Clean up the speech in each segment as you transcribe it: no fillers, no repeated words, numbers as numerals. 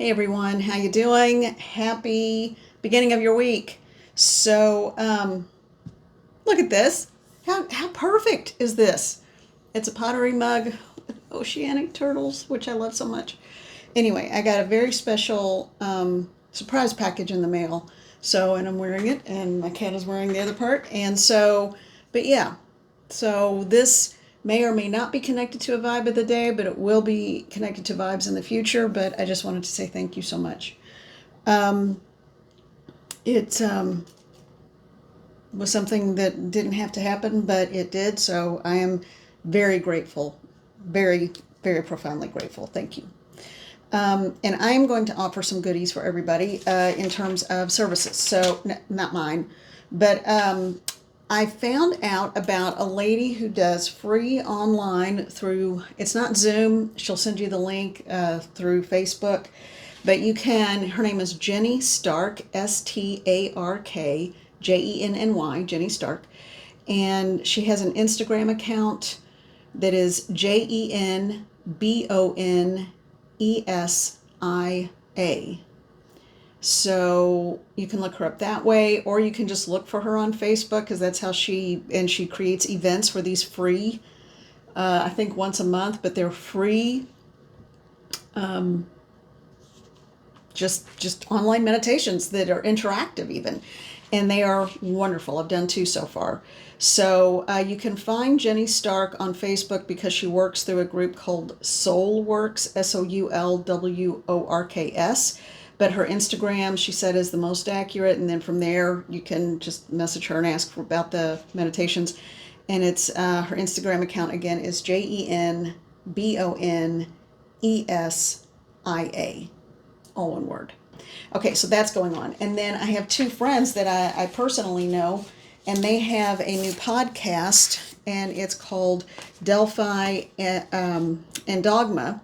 Hey everyone, how you doing? Happy beginning of your week. Look at this. How perfect is this? It's a pottery mug with oceanic turtles, which I love so much. Anyway, I got a very special surprise package in the mail. And I'm wearing it, and my cat is wearing the other part. But yeah, so this may or may not be connected to a vibe of the day, but it will be connected to vibes in the future. But I just wanted to say thank you so much. Um, it was something that didn't have to happen, but it did. So I am very grateful, very, very profoundly grateful. Thank you. And I am going to offer some goodies for everybody in terms of services. Not mine, but I found out about a lady who does free online through, it's not Zoom. She'll send you the link through Facebook. But you can, her name is Jenny Stark, Stark, Jenny Stark. And she has an Instagram account that is JenBonesia. So you can look her up that way, or you can just look for her on Facebook because that's how she creates events for these free, I think once a month, but they're free. Just online meditations that are interactive even, and they are wonderful. I've done two so far. So you can find Jenny Stark on Facebook because she works through a group called Soulworks, Soulworks. But her Instagram, she said, is the most accurate, and then from there you can just message her and ask about the meditations. And it's her Instagram account again is JenBonesia, all one word. Okay, so that's going on. And then I have two friends that I personally know, and they have a new podcast, and it's called Delphi and Dogma,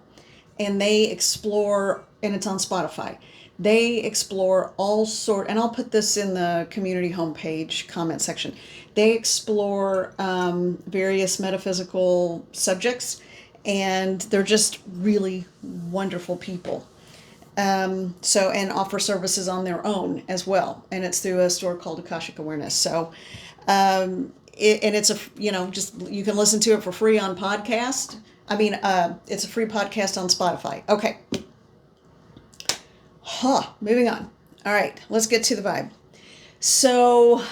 and they explore, and it's on Spotify. They explore and I'll put this in the community homepage comment section. They explore various metaphysical subjects, and they're just really wonderful people. And offer services on their own as well. And it's through a store called Akashic Awareness. It's just, you can listen to it for free on podcast. It's a free podcast on Spotify. Okay. Moving on. All right, let's get to the vibe. So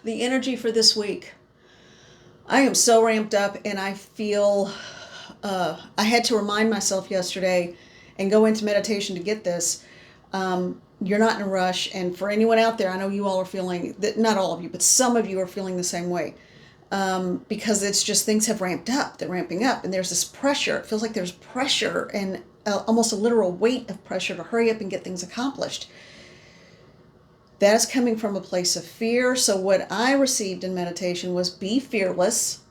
the energy for this week, I am so ramped up, and I feel, I had to remind myself yesterday and go into meditation to get this. You're not in a rush. And for anyone out there, I know you all are feeling that, not all of you, but some of you are feeling the same way. Because it's just things have ramped up, they're ramping up, and there's this pressure. It feels like there's pressure and almost a literal weight of pressure to hurry up and get things accomplished. That is coming from a place of fear. So what I received in meditation was be fearless.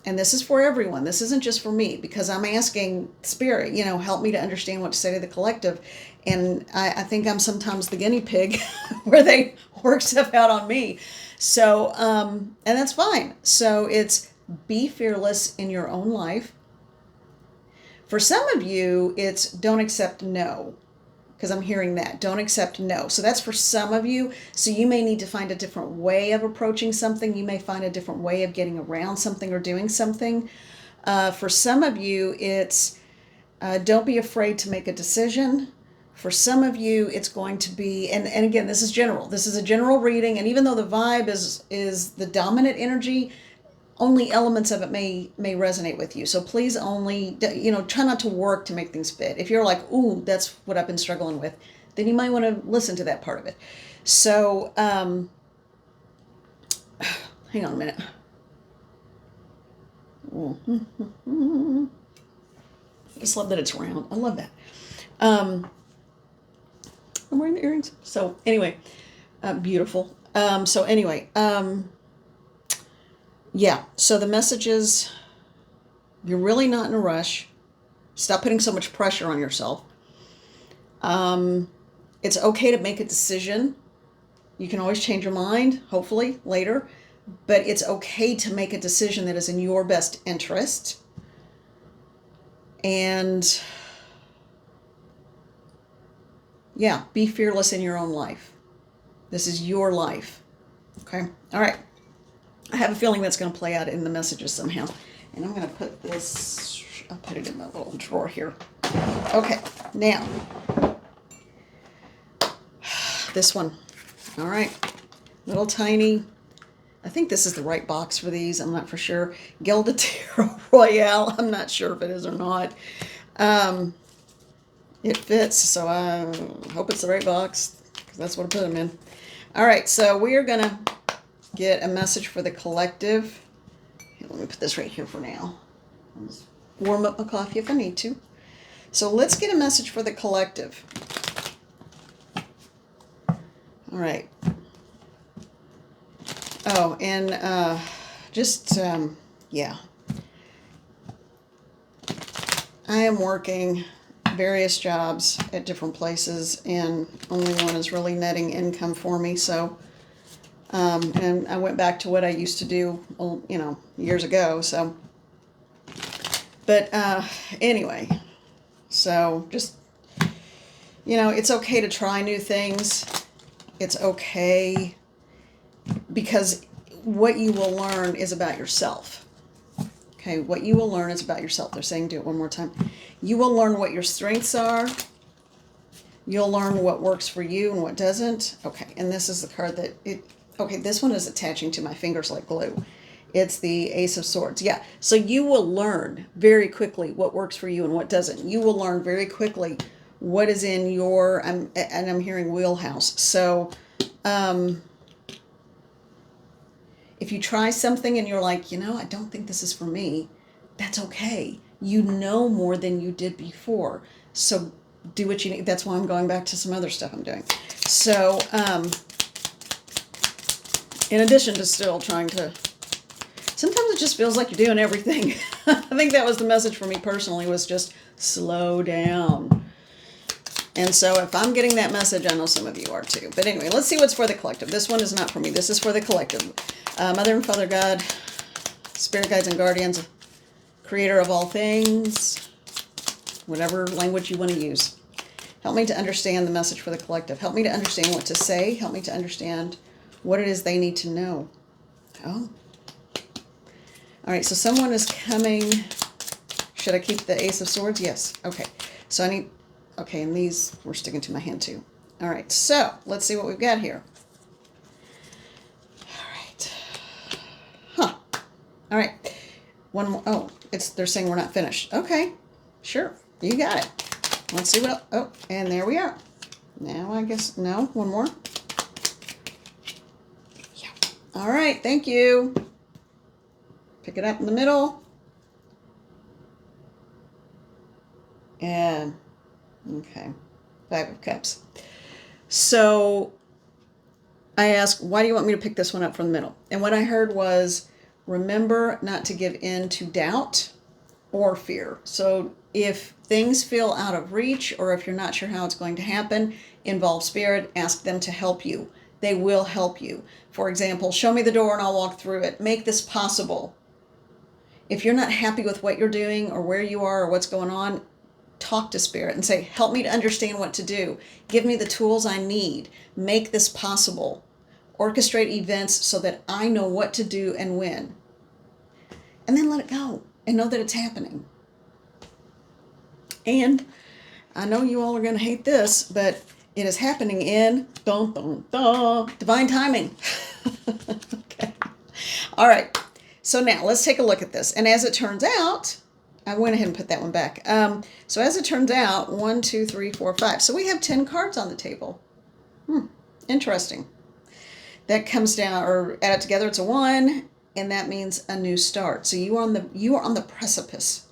And this is for everyone. This isn't just for me, because I'm asking Spirit, help me to understand what to say to the collective. And I think I'm sometimes the guinea pig where they work stuff out on me. And that's fine. So it's be fearless in your own life. For some of you, it's don't accept no, because I'm hearing that. Don't accept no. So that's for some of you. So you may need to find a different way of approaching something. You may find a different way of getting around something or doing something. For some of you, it's don't be afraid to make a decision. For some of you, it's going to be, and again, this is general. This is a general reading. And even though the vibe is the dominant energy, only elements of it may resonate with you. So please only, try not to work to make things fit. If you're like, ooh, that's what I've been struggling with, then you might want to listen to that part of it. So, hang on a minute. I just love that it's round. I love that. I'm wearing the earrings. So anyway, beautiful. Yeah, so the message is you're really not in a rush. Stop putting so much pressure on yourself. It's okay to make a decision. You can always change your mind, hopefully, later. But it's okay to make a decision that is in your best interest. And Yeah, be fearless in your own life. This is your life. Okay? All right. I have a feeling that's going to play out in the messages somehow. And I'm going to put this, I'll put it in my little drawer here. Okay, now, this one. All right, little tiny, I think this is the right box for these. I'm not for sure. Gilded Tarot Royale. I'm not sure if it is or not. It fits, so I hope it's the right box, because that's what I put them in. All right, so we are going to get a message for the collective. Here, let me put this right here for now. I'll just warm up my coffee if I need to. So let's get a message for the collective. All right. Oh, and yeah. I am working various jobs at different places, and only one is really netting income for me. So, and I went back to what I used to do, years ago. So, but anyway, so just, it's okay to try new things. It's okay, because what you will learn is about yourself. Okay, what you will learn is about yourself. They're saying do it one more time. You will learn what your strengths are. You'll learn what works for you and what doesn't. Okay, and this is the card okay, this one is attaching to my fingers like glue. It's the Ace of Swords. Yeah, so you will learn very quickly what works for you and what doesn't. You will learn very quickly what is in your, and I'm hearing wheelhouse. So, if you try something and you're like, I don't think this is for me, that's okay. You know more than you did before. So do what you need. That's why I'm going back to some other stuff I'm doing. So, in addition to still trying to, sometimes it just feels like you're doing everything. I think that was the message for me personally, was just slow down. And so if I'm getting that message, I know some of you are too. But anyway, let's see what's for the collective. This one is not for me. This is for the collective. Mother and Father God, Spirit Guides and Guardians, Creator of all things, whatever language you want to use. Help me to understand the message for the collective. Help me to understand what to say. Help me to understand what it is they need to know. Oh. All right, so someone is coming. Should I keep the Ace of Swords? Yes. Okay. So I need... Okay, and these we're sticking to my hand too. All right, so let's see what we've got here. All right. Huh. All right. One more. Oh, they're saying we're not finished. Okay, sure. You got it. Let's see what else. Oh, and there we are. Now I guess, no, one more. Yeah. All right, thank you. Pick it up in the middle. And... okay, Five of Cups. So I asked, why do you want me to pick this one up from the middle? And what I heard was, remember not to give in to doubt or fear. So if things feel out of reach, or if you're not sure how it's going to happen, involve Spirit, ask them to help you. They will help you. For example, show me the door and I'll walk through it. Make this possible. If you're not happy with what you're doing or where you are or what's going on, talk to Spirit and say, help me to understand what to do. Give me the tools I need. Make this possible. Orchestrate events so that I know what to do and when. And then let it go and know that it's happening. And I know you all are going to hate this, but it is happening in divine timing. Okay. All right. So now let's take a look at this. And as it turns out, I went ahead and put that one back. So as it turns out, 1, 2, 3, 4, 5. So we have 10 cards on the table. Interesting. That comes down, or add it together, it's a 1, and that means a new start. So you are on the precipice,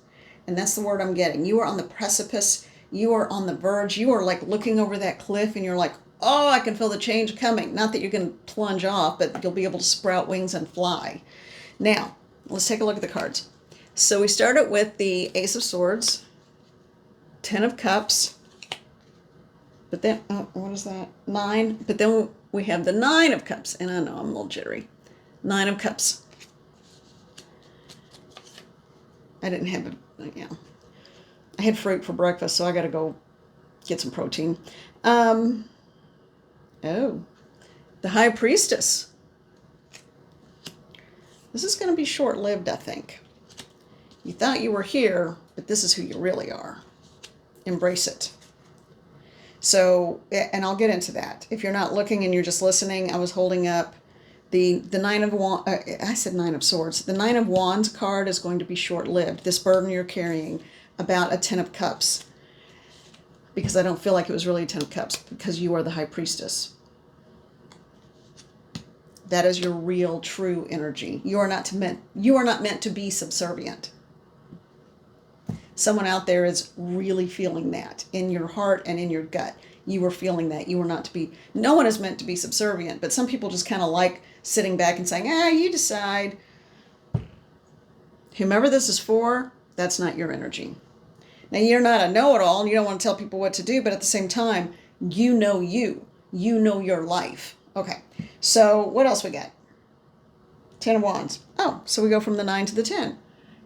and that's the word I'm getting. You are on the precipice. You are on the verge. You are like looking over that cliff, and you're like, oh, I can feel the change coming. Not that you're going to plunge off, but you'll be able to sprout wings and fly. Now, let's take a look at the cards. So we started with the Ace of Swords, 10 of Cups, but then, what is that? 9, but then we have the 9 of Cups, and I know I'm a little jittery. 9 of Cups. I didn't have I had fruit for breakfast, so I got to go Get some protein. Oh, the High Priestess. This is going to be short-lived, I think. You thought you were here, but this is who you really are. Embrace it. So, and I'll get into that. If you're not looking and you're just listening, I was holding up the Nine of Wands. I said Nine of Swords. The Nine of Wands card is going to be short-lived. This burden you're carrying, about a Ten of Cups. Because I don't feel like it was really a Ten of Cups, because you are the High Priestess. That is your real, true energy. You are not meant to be subservient. Someone out there is really feeling that in your heart and in your gut. You are feeling that. You are not to be, no one is meant to be subservient, but some people just kind of like sitting back and saying, you decide. Whomever this is for, that's not your energy. Now, you're not a know-it-all and you don't want to tell people what to do, but at the same time, you know you. You know your life. Okay, so what else we got? Ten of Wands. Oh, so we go from the 9 to the 10.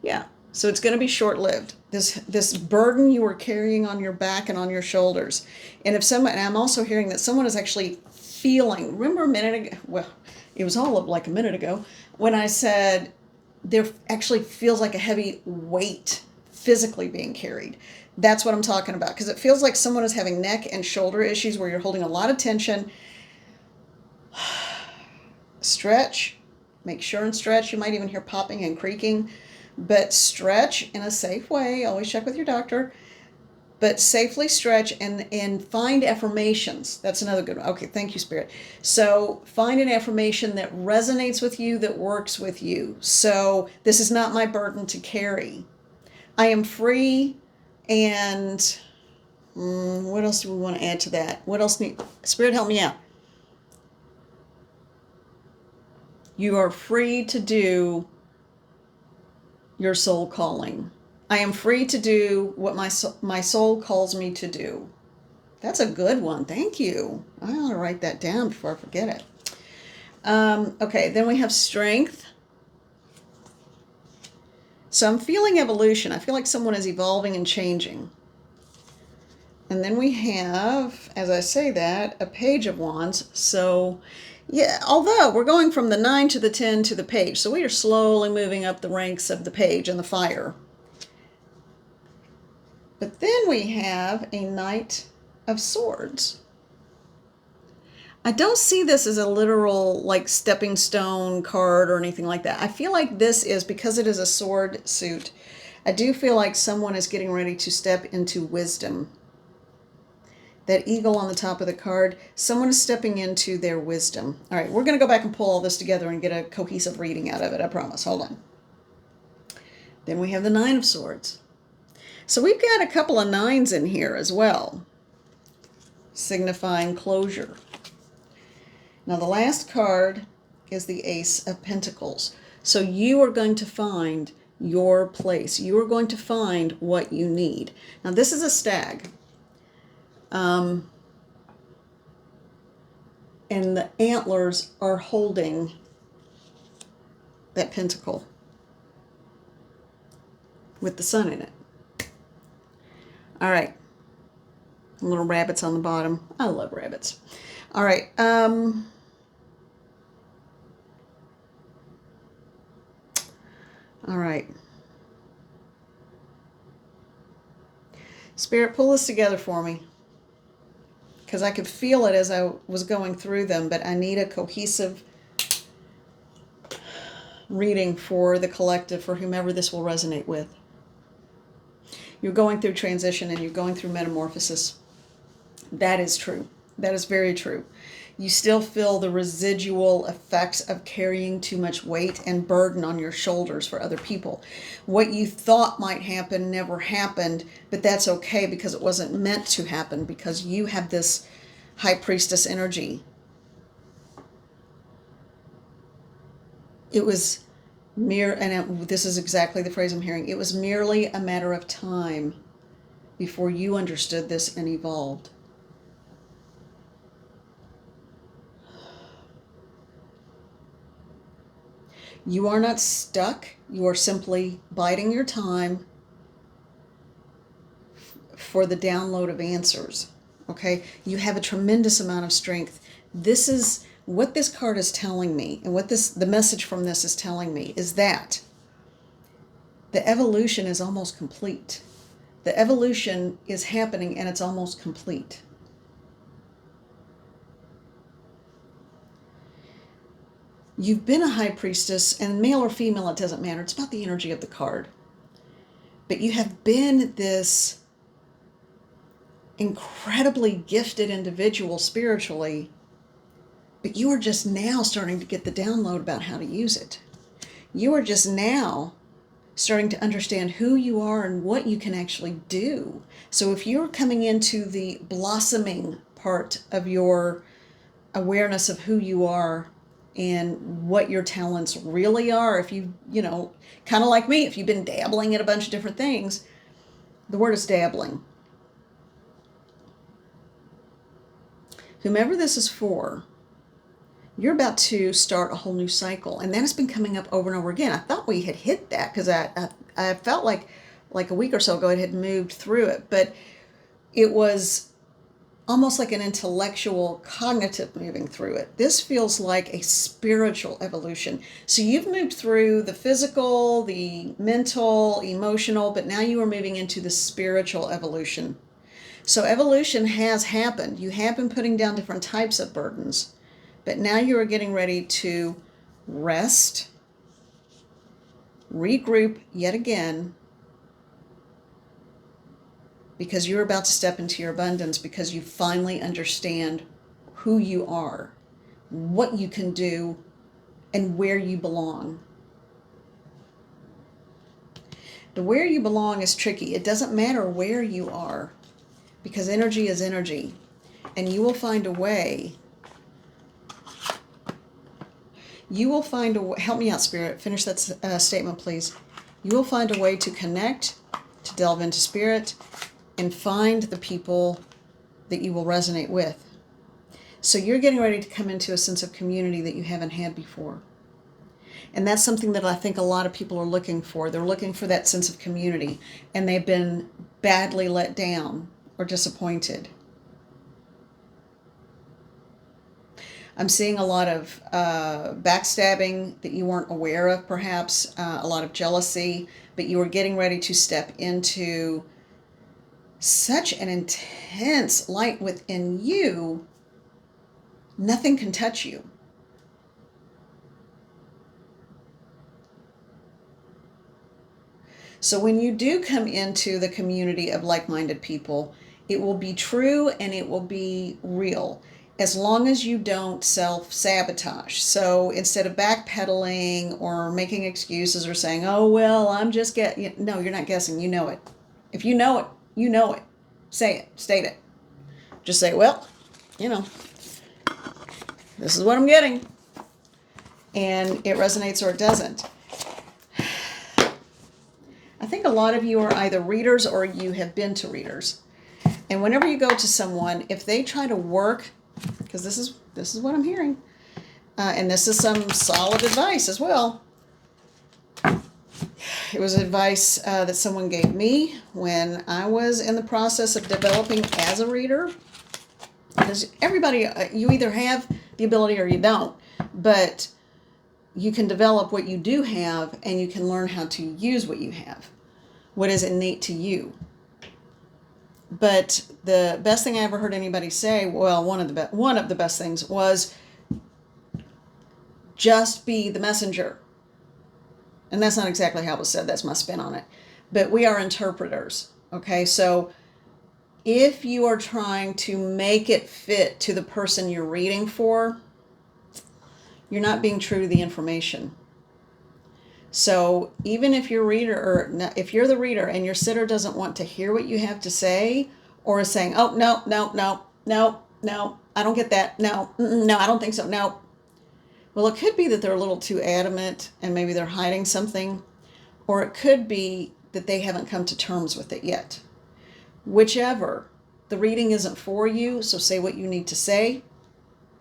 Yeah. So it's going to be short-lived. This burden you are carrying on your back and on your shoulders. And and I'm also hearing that someone is actually feeling, remember a minute ago, well, it was all of like a minute ago, when I said there actually feels like a heavy weight physically being carried. That's what I'm talking about. Because it feels like someone is having neck and shoulder issues where you're holding a lot of tension. Stretch. Make sure and stretch. You might even hear popping and creaking. But stretch in a safe way. Always check with your doctor. But safely stretch and find affirmations. That's another good one. Okay, thank you, Spirit. So find an affirmation that resonates with you, that works with you. So this is not my burden to carry. I am free. And what else do we want to add to that? What else Spirit, help me out. You are free to do your soul calling. I am free to do what my soul calls me to do. That's a good one. Thank you. I ought to write that down before I forget it. Okay, then we have strength. So I'm feeling evolution. I feel like someone is evolving and changing. And then we have, as I say that, a Page of Wands. So, yeah, although we're going from the 9 to the 10 to the Page. So we are slowly moving up the ranks of the Page and the Fire. But then we have a Knight of Swords. I don't see this as a literal, like, stepping stone card or anything like that. I feel like this is, because it is a sword suit, I do feel like someone is getting ready to step into wisdom. That eagle on the top of the card, someone is stepping into their wisdom. All right, we're going to go back and pull all this together and get a cohesive reading out of it, I promise. Hold on. Then we have the Nine of Swords. So we've got a couple of nines in here as well, signifying closure. Now the last card is the Ace of Pentacles. So you are going to find your place. You are going to find what you need. Now this is a stag. And the antlers are holding that pentacle with the sun in it. All right. Little rabbits on the bottom. I love rabbits. All right. All right. Spirit, pull this together for me. Because I could feel it as I was going through them, but I need a cohesive reading for the collective, for whomever this will resonate with. You're going through transition and you're going through metamorphosis. That is true. That is very true. You still feel the residual effects of carrying too much weight and burden on your shoulders for other people. What you thought might happen never happened, but that's okay because it wasn't meant to happen, because you have this High Priestess energy. It was this is exactly the phrase I'm hearing, it was merely a matter of time before you understood this and evolved. You are not stuck. You are simply biding your time for the download of answers. Okay? You have a tremendous amount of strength. This is what this card is telling me, and what the message from this is telling me is that the evolution is almost complete. The evolution is happening and it's almost complete. You've been a high priestess, and male or female, it doesn't matter. It's about the energy of the card. But you have been this incredibly gifted individual spiritually, but you are just now starting to get the download about how to use it. You are just now starting to understand who you are and what you can actually do. So if you're coming into the blossoming part of your awareness of who you are and what your talents really are, if you kind of like me, if you've been dabbling in a bunch of different things, the word is dabbling. Whomever this is for, you're about to start a whole new cycle. And that has been coming up over and over again. I thought we had hit that because I felt like a week or so ago it had moved through it. But it was almost like an intellectual, cognitive moving through it. This feels like a spiritual evolution. So you've moved through the physical, the mental, emotional, but now you are moving into the spiritual evolution. So evolution has happened. You have been putting down different types of burdens, but now you are getting ready to rest, regroup yet again, because you're about to step into your abundance, because you finally understand who you are, what you can do, and where you belong. The where you belong is tricky. It doesn't matter where you are, because energy is energy, and you will find a way. You will find a way. Help me out, Spirit. Finish that statement, please. You will find a way to connect, to delve into Spirit, and find the people that you will resonate with. So you're getting ready to come into a sense of community that you haven't had before. And that's something that I think a lot of people are looking for. They're looking for that sense of community, and they've been badly let down or disappointed. I'm seeing a lot of backstabbing that you weren't aware of, perhaps, a lot of jealousy, but you are getting ready to step into such an intense light within you, nothing can touch you. So when you do come into the community of like-minded people, it will be true and it will be real, as long as you don't self-sabotage. So instead of backpedaling or making excuses or saying, oh, well, I'm just getting, no, you're not guessing, you know it. If you know it, you know it. Say it, state it. Just say, well, this is what I'm getting. And it resonates or it doesn't. I think a lot of you are either readers or you have been to readers. And whenever you go to someone, if they try to work, because this is what I'm hearing, and this is some solid advice as well. It was advice that someone gave me when I was in the process of developing as a reader. Because everybody, you either have the ability or you don't. But you can develop what you do have, and you can learn how to use what you have, what is innate to you. But the best thing I ever heard anybody say, well, one of the best things was just be the messenger. And that's not exactly how it was said. That's my spin on it. But we are interpreters. Okay, so if you are trying to make it fit to the person you're reading for, you're not being true to the information. So even if you're if you're the reader and your sitter doesn't want to hear what you have to say, or is saying, oh, no, I don't get that. No, I don't think so. No. Well, it could be that they're a little too adamant and maybe they're hiding something, or it could be that they haven't come to terms with it yet. Whichever, the reading isn't for you, so say what you need to say.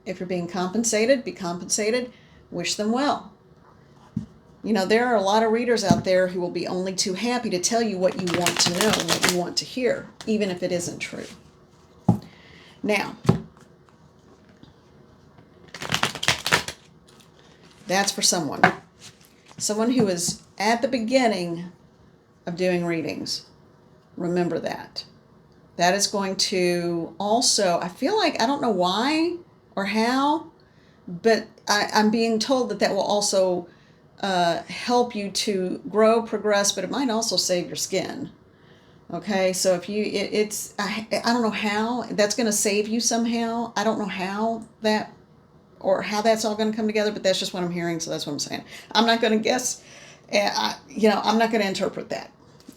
If you're being compensated, be compensated. Wish them well. You know, there are a lot of readers out there who will be only too happy to tell you what you want to know and what you want to hear, even if it isn't true. Now, that's for someone who is at the beginning of doing readings. Remember that. That is going to also, I feel like, I don't know why or how, but I'm being told that will also help you to grow, progress, but it might also save your skin. Okay, so if you, I don't know how, that's going to save you somehow. I don't know how that, or how that's all going to come together, but that's just what I'm hearing, so that's what I'm saying. I'm not going to guess, I'm not going to interpret that.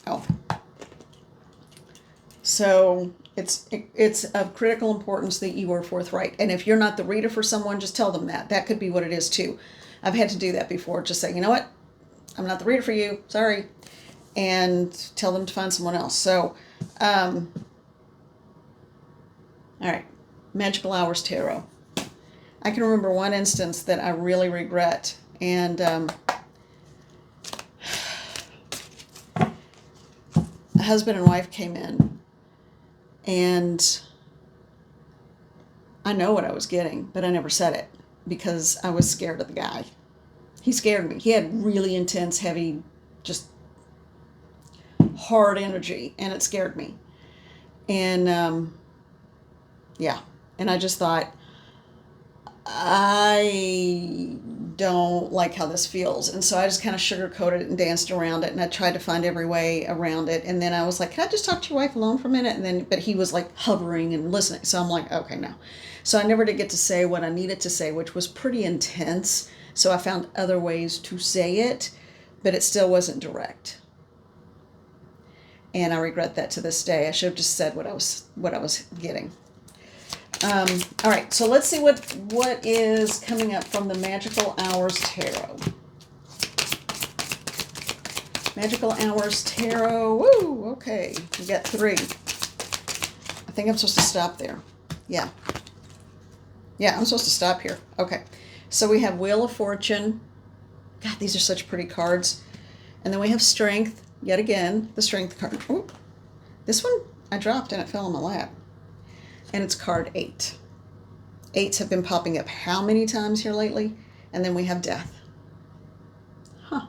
Oh. So it's of critical importance that you are forthright. And if you're not the reader for someone, just tell them that. That could be what it is too. I've had to do that before. Just say, you know what? I'm not the reader for you. Sorry. And tell them to find someone else. So, all right. Magical Hours Tarot. I can remember one instance that I really regret. And a husband and wife came in. And I know what I was getting, but I never said it because I was scared of the guy. He scared me. He had really intense, heavy, just hard energy, and it scared me. And, yeah. And I just thought, I don't like how this feels. And so I just kind of sugarcoated it and danced around it, and I tried to find every way around it. And then I was like, can I just talk to your wife alone for a minute? But he was like hovering and listening. So I'm like, okay, no. So I never did get to say what I needed to say, which was pretty intense. So I found other ways to say it, but it still wasn't direct. And I regret that to this day. I should have just said what I was getting. All right, so let's see what is coming up from the Magical Hours Tarot. Magical Hours Tarot. Woo! Okay, we got 3. I think I'm supposed to stop there. Yeah. Yeah, I'm supposed to stop here. Okay. So we have Wheel of Fortune. God, these are such pretty cards. And then we have Strength. Yet again, the Strength card. Ooh. This one I dropped and it fell on my lap. And it's card 8. 8s have been popping up how many times here lately? And then we have Death. Huh.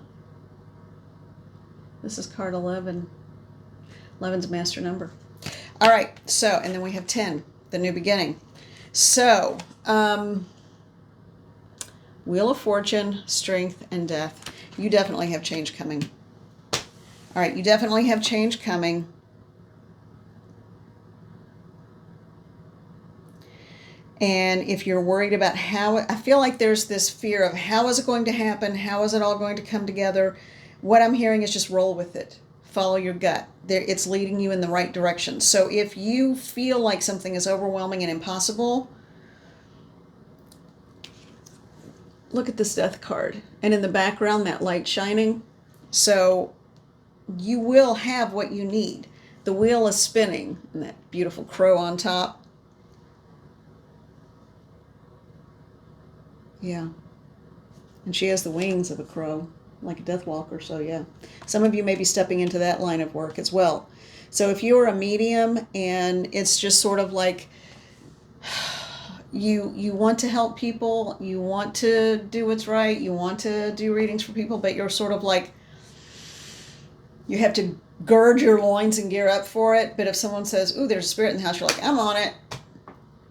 This is card 11. 11's master number. All right, so, and then we have 10, the new beginning. So, Wheel of Fortune, Strength, and Death. You definitely have change coming. All right, you definitely have change coming. And if you're worried about how, I feel like there's this fear of how is it going to happen? How is it all going to come together? What I'm hearing is just roll with it. Follow your gut. It's leading you in the right direction. So if you feel like something is overwhelming and impossible, look at this Death card. And in the background, that light shining. So you will have what you need. The wheel is spinning, and that beautiful crow on top. Yeah. And she has the wings of a crow, like a death walker, so yeah. Some of you may be stepping into that line of work as well. So if you're a medium and it's just sort of like you want to help people, you want to do what's right, you want to do readings for people, but you're sort of like, you have to gird your loins and gear up for it. But if someone says, ooh, there's a spirit in the house, you're like, I'm on it.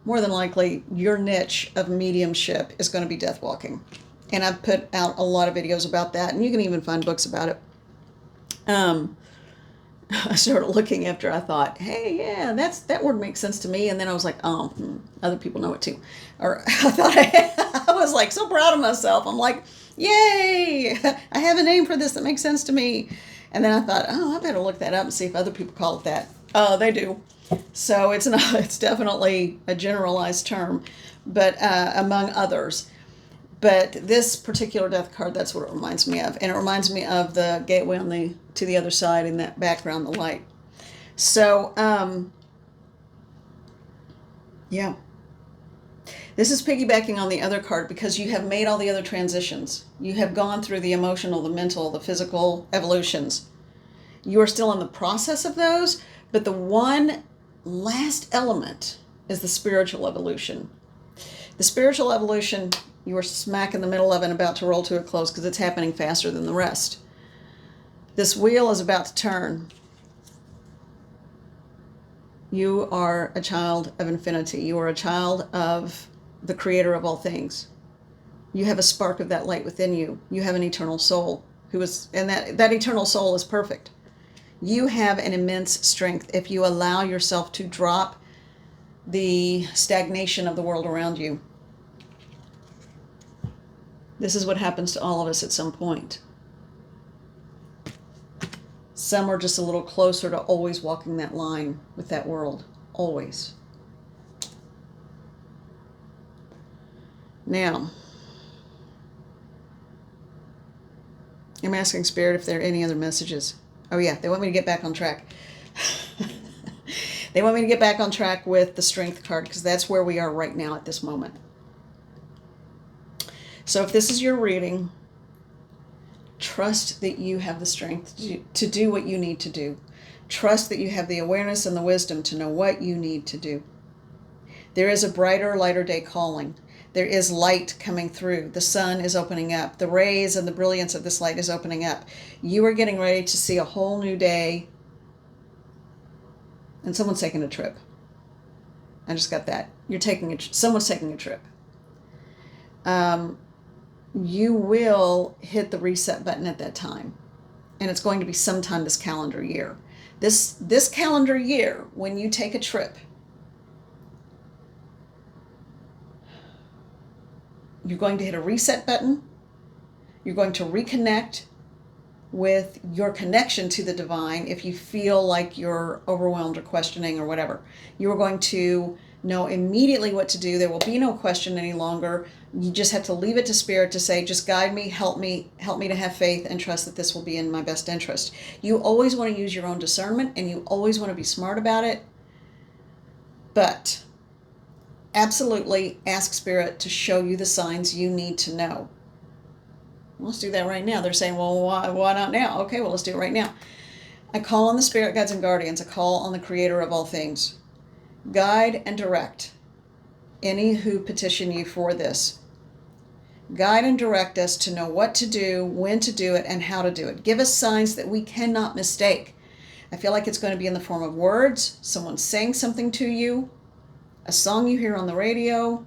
More than likely, your niche of mediumship is going to be death walking. And I've put out a lot of videos about that, and you can even find books about it. I started looking after I thought, hey, yeah, that word makes sense to me. And then I was like, oh, other people know it too. Or I thought I was like so proud of myself. I'm like, yay, I have a name for this that makes sense to me. And then I thought, oh, I better look that up and see if other people call it that. They do. So it's definitely a generalized term, but among others. But this particular death card, that's what it reminds me of. And it reminds me of the gateway to the other side in that background, the light. So, yeah. This is piggybacking on the other card because you have made all the other transitions. You have gone through the emotional, the mental, the physical evolutions. You are still in the process of those, but the one last element is the spiritual evolution. The spiritual evolution, you are smack in the middle of and about to roll to a close because it's happening faster than the rest. This wheel is about to turn. You are a child of infinity. You are a child of the creator of all things. You have a spark of that light within you. You have an eternal soul and that eternal soul is perfect. You have an immense strength if you allow yourself to drop the stagnation of the world around you. This is what happens to all of us at some point. Some are just a little closer to always walking that line with that world. Always. Now, I'm asking Spirit if there are any other messages. Oh yeah, they want me to get back on track. They want me to get back on track with the Strength card because that's where we are right now at this moment. So if this is your reading, trust that you have the strength to do what you need to do. Trust that you have the awareness and the wisdom to know what you need to do. There is a brighter, lighter day calling. There is light coming through. The sun is opening up. The rays and the brilliance of this light is opening up. You are getting ready to see a whole new day. And someone's taking a trip. I just got that. Someone's taking a trip. You will hit the reset button at that time. And it's going to be sometime this calendar year. This calendar year, when you take a trip, you're going to hit a reset button. You're going to reconnect with your connection to the divine. If you feel like you're overwhelmed or questioning or whatever, you're going to know immediately what to do. There will be no question any longer. You just have to leave it to Spirit to say, just guide me, help me to have faith and trust that this will be in my best interest. You always want to use your own discernment and you always want to be smart about it. But absolutely ask Spirit to show you the signs you need to know. Let's do that right now. They're saying, well, why not now? Okay, well, let's do it right now. I call on the Spirit guides and guardians. I call on the creator of all things. Guide and direct any who petition you for this. Guide and direct us to know what to do, when to do it, and how to do it. Give us signs that we cannot mistake. I feel like it's going to be in the form of words, someone saying something to you, a song you hear on the radio,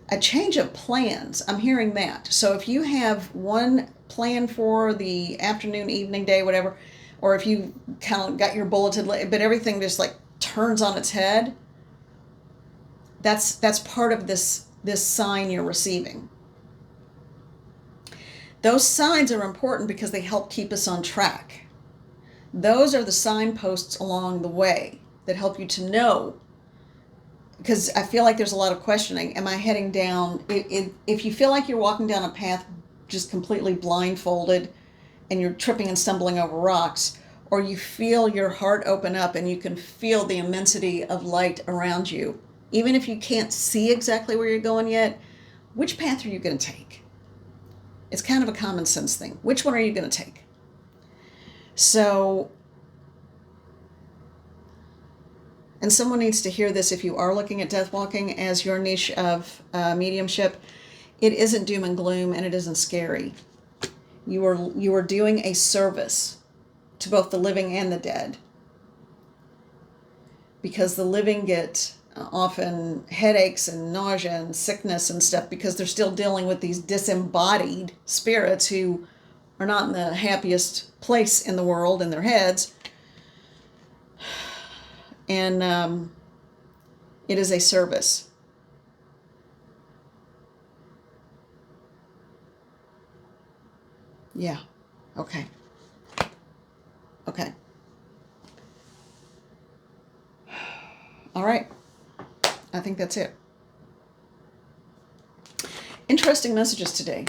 a change of plans. I'm hearing that. So if you have one plan for the afternoon, evening, day, whatever, or if you kind of got your bulleted, but everything just like turns on its head, that's part of this sign you're receiving. Those signs are important because they help keep us on track. Those are the signposts along the way that help you to know. Because I feel like there's a lot of questioning. Am I heading down? If you feel like you're walking down a path just completely blindfolded and you're tripping and stumbling over rocks, or you feel your heart open up and you can feel the immensity of light around you, even if you can't see exactly where you're going yet, which path are you going to take? It's kind of a common sense thing. Which one are you going to take? So, and someone needs to hear this if you are looking at death walking as your niche of mediumship. It isn't doom and gloom and it isn't scary. You are doing a service to both the living and the dead. Because the living get often headaches and nausea and sickness and stuff because they're still dealing with these disembodied spirits who are not in the happiest place in the world in their heads. And it is a service. Yeah. Okay. Okay. All right. I think that's it. Interesting messages today.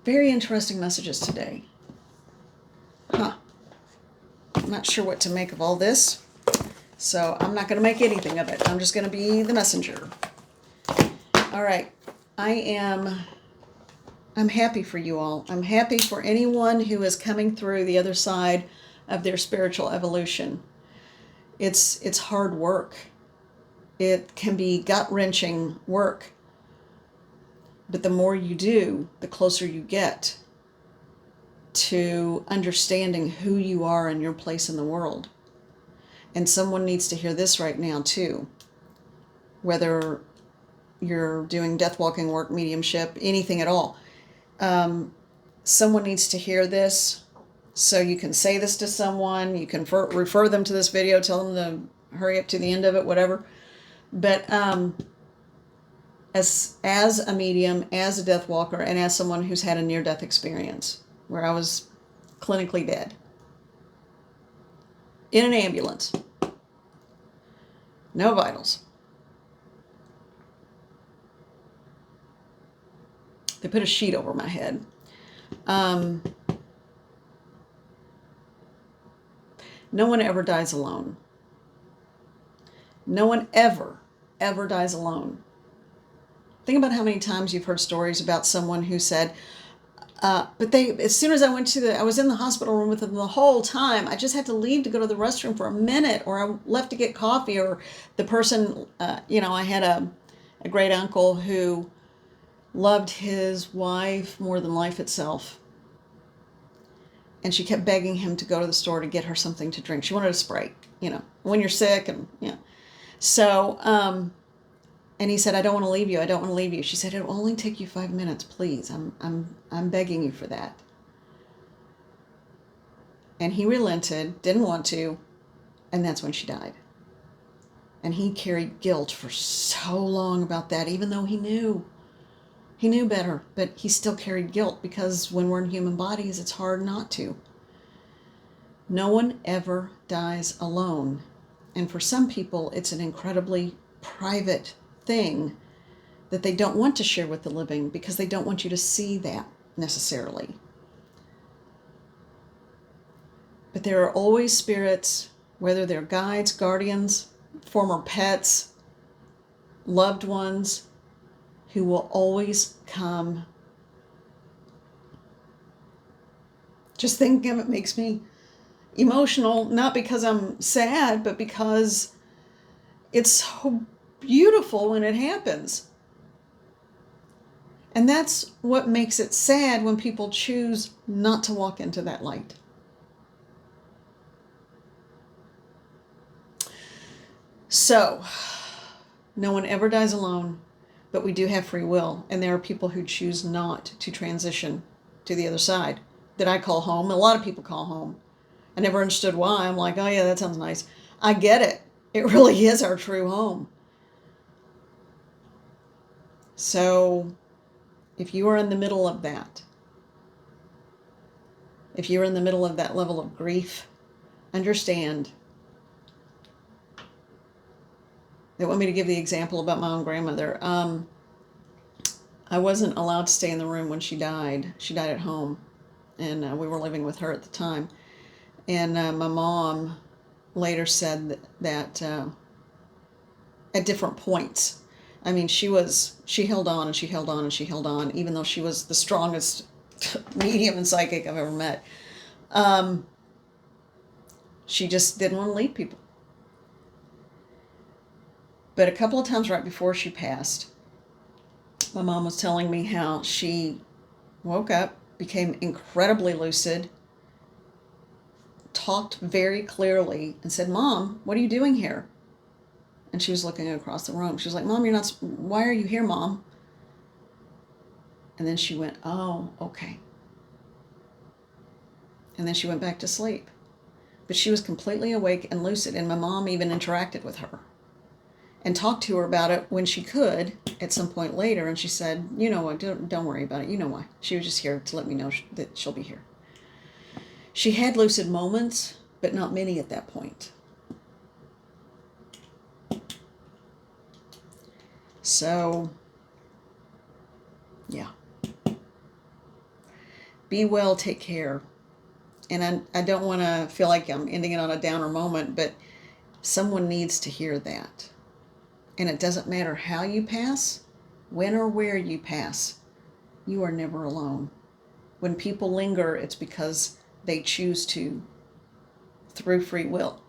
Very interesting messages today. Huh. I'm not sure what to make of all this. So I'm not going to make anything of it. I'm just going to be the messenger. All right. I'm happy for you all. I'm happy for anyone who is coming through the other side of their spiritual evolution. It's hard work. It can be gut-wrenching work. But the more you do, the closer you get to understanding who you are and your place in the world. And someone needs to hear this right now too. Whether you're doing death walking work, mediumship, anything at all. Someone needs to hear this, so you can say this to someone. You can refer them to this video, tell them to hurry up to the end of it, whatever. But as a medium, as a death walker, and as someone who's had a near-death experience where I was clinically dead in an ambulance, no vitals. They put a sheet over my head. No one ever dies alone. No one ever dies alone. Think about how many times you've heard stories about someone who said, but as soon as I was in the hospital room with them the whole time. I just had to leave to go to the restroom for a minute, or I left to get coffee, or the person, I had a great uncle who loved his wife more than life itself. And she kept begging him to go to the store to get her something to drink. She wanted a Sprite, when you're sick and, So, and he said, I don't want to leave you. I don't want to leave you. She said, it'll only take you 5 minutes, please. I'm begging you for that. And he relented, didn't want to, and that's when she died. And he carried guilt for so long about that, even though he knew. He knew better, but he still carried guilt because when we're in human bodies, it's hard not to. No one ever dies alone. And for some people, it's an incredibly private thing that they don't want to share with the living because they don't want you to see that necessarily. But there are always spirits, whether they're guides, guardians, former pets, loved ones, who will always come. Just thinking of it makes me emotional, not because I'm sad, but because it's so beautiful when it happens. And that's what makes it sad when people choose not to walk into that light. So, no one ever dies alone, but we do have free will. And there are people who choose not to transition to the other side that I call home. A lot of people call home. I never understood why. I'm like, oh yeah, that sounds nice. I get it. It really is our true home. So, if you are in the middle of that, if you're in the middle of that level of grief, understand. They want me to give the example about my own grandmother. I wasn't allowed to stay in the room when she died. She died at home, and we were living with her at the time. And my mom later said that at different points, I mean, she held on and she held on and she held on, even though she was the strongest medium and psychic I've ever met. She just didn't want to leave people. But a couple of times right before she passed, my mom was telling me how she woke up, became incredibly lucid, talked very clearly, and said, Mom, what are you doing here? And she was looking across the room. She was like, Mom, why are you here, Mom? And then she went, oh, okay. And then she went back to sleep. But she was completely awake and lucid, and my mom even interacted with her and talked to her about it when she could at some point later. And she said, you know what, don't worry about it. You know why. She was just here to let me know that she'll be here. She had lucid moments, but not many at that point. So, yeah. Be well, take care. And I don't want to feel like I'm ending it on a downer moment, but Someone needs to hear that. And it doesn't matter how you pass, when or where you pass, you are never alone. When people linger, it's because they choose to through free will.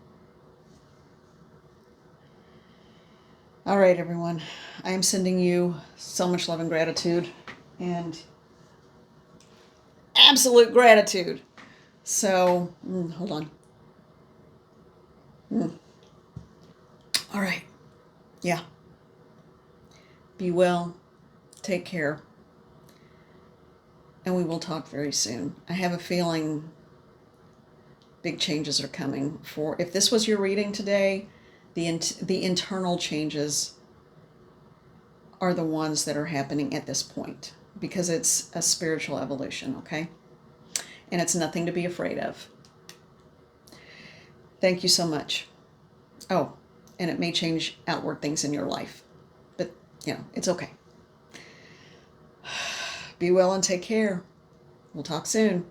All right, everyone. I am sending you so much love and gratitude and absolute gratitude. So, hold on. All right. Yeah. Be well. Take care. And we will talk very soon. I have a feeling big changes are coming. If this was your reading today, the internal changes are the ones that are happening at this point, because it's a spiritual evolution, okay? And it's nothing to be afraid of. Thank you so much. Oh, and it may change outward things in your life, but it's okay. Be well and take care. We'll talk soon.